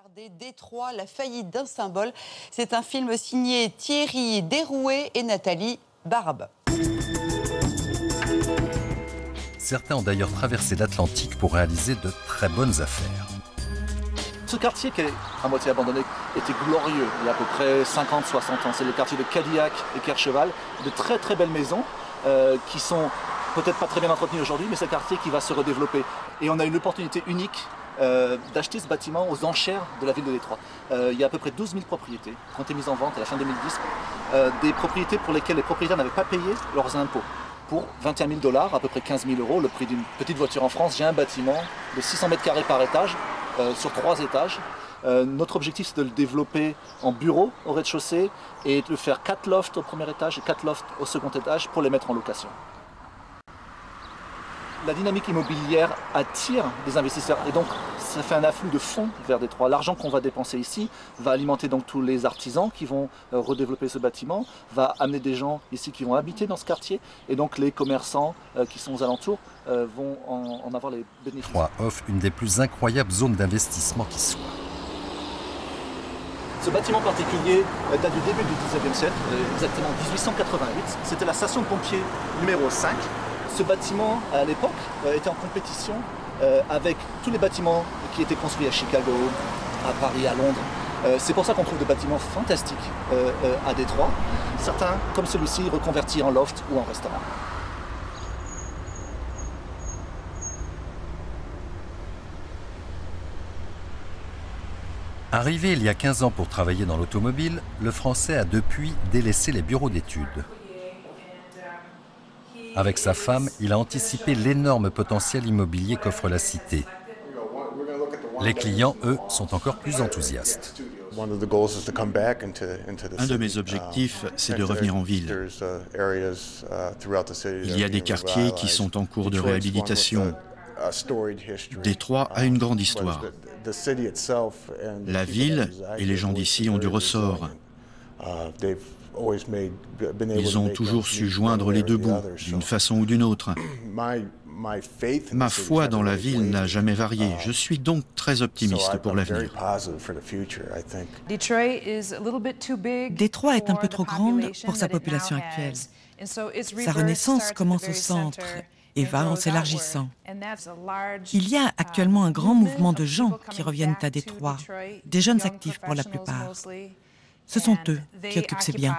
Regardez Détroit, la faillite d'un symbole. C'est un film signé Thierry Derouet et Nathalie Barbe. Certains ont d'ailleurs traversé l'Atlantique pour réaliser de très bonnes affaires. Ce quartier qui est à moitié abandonné était glorieux il y a à peu près 50-60 ans. C'est le quartier de Cadillac et Kercheval, de très très belles maisons qui sont peut-être pas très bien entretenues aujourd'hui, mais c'est un quartier qui va se redévelopper. Et on a une opportunité unique d'acheter ce bâtiment aux enchères de la ville de Détroit. Il y a à peu près 12 000 propriétés qui ont été mises en vente à la fin 2010, des propriétés pour lesquelles les propriétaires n'avaient pas payé leurs impôts. Pour 21 000 $, à peu près 15 000 €, le prix d'une petite voiture en France, j'ai un bâtiment de 600 mètres carrés par étage, sur 3 étages. Notre objectif, c'est de le développer en bureau au rez-de-chaussée et de faire 4 lofts au premier étage et 4 lofts au second étage pour les mettre en location. La dynamique immobilière attire des investisseurs et donc ça fait un afflux de fonds vers Détroit. L'argent qu'on va dépenser ici va alimenter donc tous les artisans qui vont redévelopper ce bâtiment, va amener des gens ici qui vont habiter dans ce quartier et donc les commerçants qui sont aux alentours vont en avoir les bénéfices. Détroit offre une des plus incroyables zones d'investissement qui soit. Ce bâtiment particulier date du début du XIXe siècle, exactement 1888. C'était la station de pompiers numéro 5. Ce bâtiment, à l'époque, était en compétition avec tous les bâtiments qui étaient construits à Chicago, à Paris, à Londres. C'est pour ça qu'on trouve des bâtiments fantastiques à Détroit. Certains, comme celui-ci, reconvertis en loft ou en restaurant. Arrivé il y a 15 ans pour travailler dans l'automobile, le Français a depuis délaissé les bureaux d'études. Avec sa femme, il a anticipé l'énorme potentiel immobilier qu'offre la cité. Les clients, eux, sont encore plus enthousiastes. Un de mes objectifs, c'est de revenir en ville. Il y a des quartiers qui sont en cours de réhabilitation. Détroit a une grande histoire. La ville et les gens d'ici ont du ressort. Ils ont toujours su joindre les deux bouts, d'une façon ou d'une autre. Ma foi dans la ville n'a jamais varié. Je suis donc très optimiste pour l'avenir. Détroit est un peu trop grande pour sa population actuelle. Sa renaissance commence au centre et va en s'élargissant. Il y a actuellement un grand mouvement de gens qui reviennent à Détroit, des jeunes actifs pour la plupart. Ce sont eux qui occupent ces biens.